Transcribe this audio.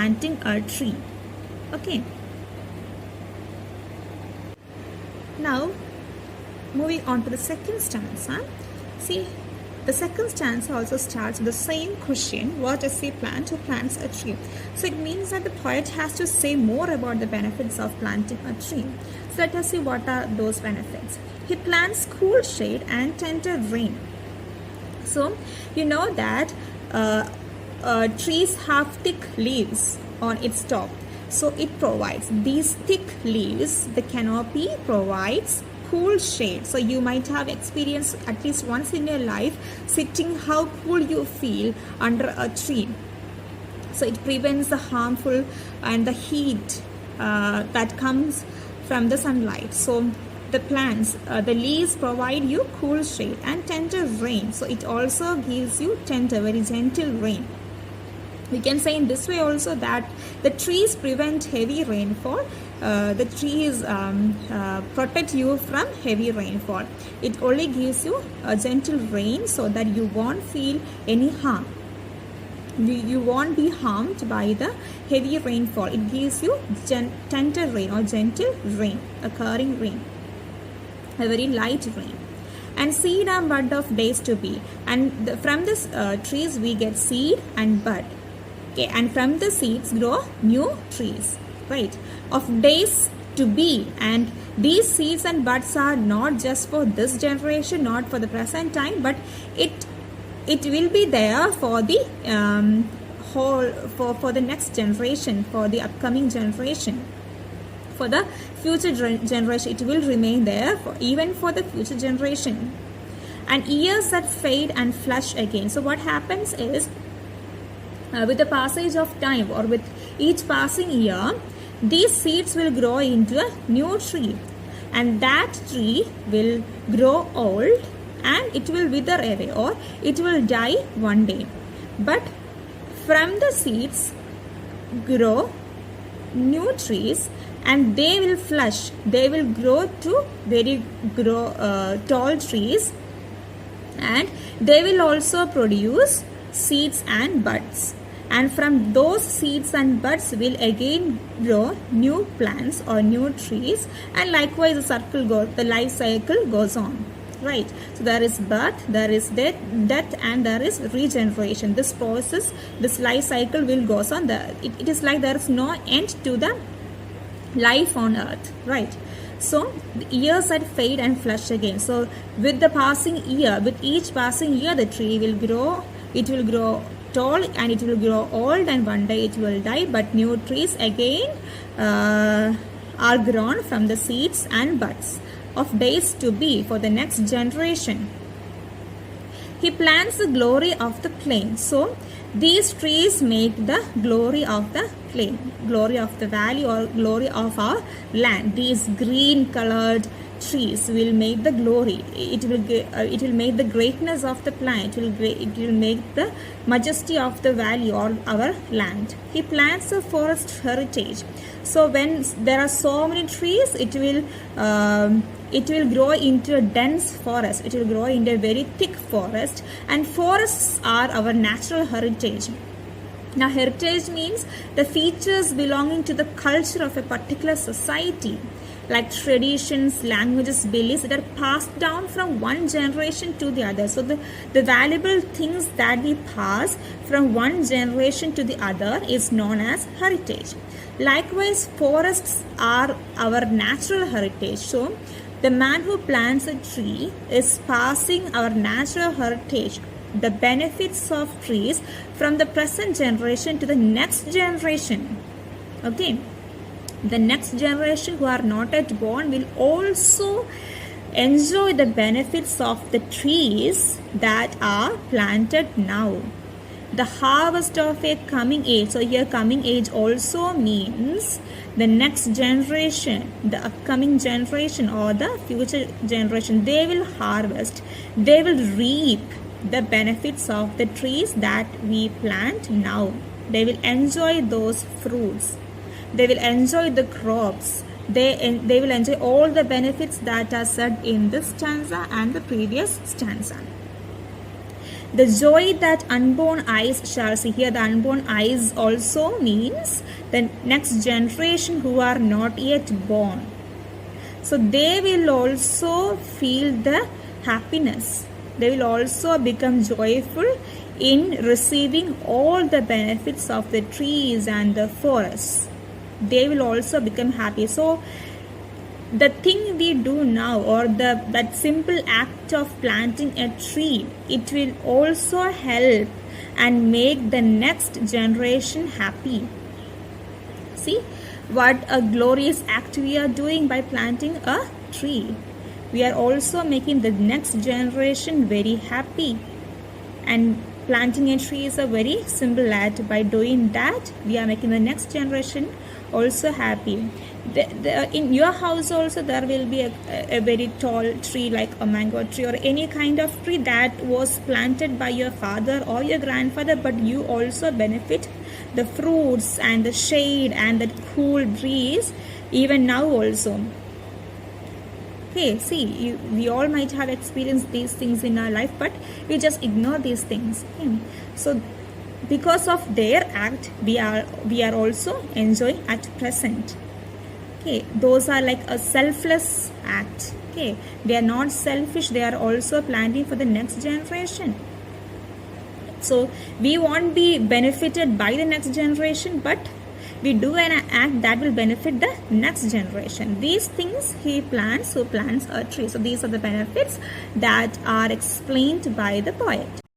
planting a tree. Okay. Now, moving on to the second stanza. See, the second stanza also starts with the same question: what does he plant? Who plants a tree? So it means that the poet has to say more about the benefits of planting a tree. So let us see what are those benefits. He plants cool shade and tender rain. So you know that trees have thick leaves on its top. So it provides these thick leaves, the canopy provides cool shade. So you might have experienced at least once in your life sitting how cool you feel under a tree. So it prevents the harmful and the heat that comes from the sunlight. So the plants, the leaves provide you cool shade and tender rain. So it also gives you tender, very gentle rain. We can say in this way also that the trees prevent heavy rainfall. The trees protect you from heavy rainfall. It only gives you a gentle rain so that you won't feel any harm. You won't be harmed by the heavy rainfall. It gives you tender rain or gentle rain, occurring rain, a very light rain. And seed and bud of days to be. And from this trees we get seed and bud. Okay, and from the seeds grow new trees, right, of days to be. And these seeds and buds are not just for this generation, not for the present time, but it will be there for the whole for the next generation, for the upcoming generation, for the future generation. It will remain there even for the future generation. And years that fade and flush again. So what happens is, with the passage of time or with each passing year, these seeds will grow into a new tree, and that tree will grow old and it will wither away or it will die one day. But from the seeds grow new trees, and they will flush, they will grow to very tall trees, and they will also produce seeds and buds. And from those seeds and buds will again grow new plants or new trees, and likewise the life cycle goes on, right? So there is birth, there is death, and there is regeneration. This process, this life cycle will go on. It is like there is no end to the life on earth, right? So the years that fade and flush again. So with the passing year, with each passing year, the tree will grow. It will grow tall and it will grow old, and one day it will die. But new trees again are grown from the seeds and buds of days to be for the next generation. He plants the glory of the plain. So these trees make the glory of the plain, glory of the valley, or glory of our land. These green colored trees will make the glory. It will make the greatness of the plant. It will make the majesty of the valley or our land. He plants a forest heritage. So when there are so many trees, it will grow into a dense forest. It will grow into a very thick forest, and forests are our natural heritage. Now, heritage means the features belonging to the culture of a particular society, like traditions, languages, beliefs that are passed down from one generation to the other. So the valuable things that we pass from one generation to the other is known as heritage. Likewise, forests are our natural heritage. So the man who plants a tree is passing our natural heritage, the benefits of trees, from the present generation to the next generation. Okay. The next generation who are not yet born will also enjoy the benefits of the trees that are planted now. The harvest of a coming age. So here coming age also means the next generation, the upcoming generation or the future generation. They will harvest, they will reap the benefits of the trees that we plant now. They will enjoy those fruits. They will enjoy the crops. They will enjoy all the benefits that are said in this stanza and the previous stanza. The joy that unborn eyes shall see. Here the unborn eyes also means the next generation who are not yet born. So they will also feel the happiness. They will also become joyful in receiving all the benefits of the trees and the forests. They will also become happy. So the thing we do now, or that simple act of planting a tree, it will also help and make the next generation happy. See what a glorious act we are doing by planting a tree. We are also making the next generation very happy. And planting a tree is a very simple act. By doing that, we are making the next generation also happy. In your house also there will be a very tall tree like a mango tree or any kind of tree that was planted by your father or your grandfather, but you also benefit the fruits and the shade and the cool breeze even now also. Okay, see, we all might have experienced these things in our life, but we just ignore these things. Okay? So because of their act, we are also enjoying at present. Okay, those are like a selfless act. Okay, they are not selfish, they are also planting for the next generation. So we won't be benefited by the next generation, but we do an act that will benefit the next generation. These things he plants who plants a tree. So these are the benefits that are explained by the poet.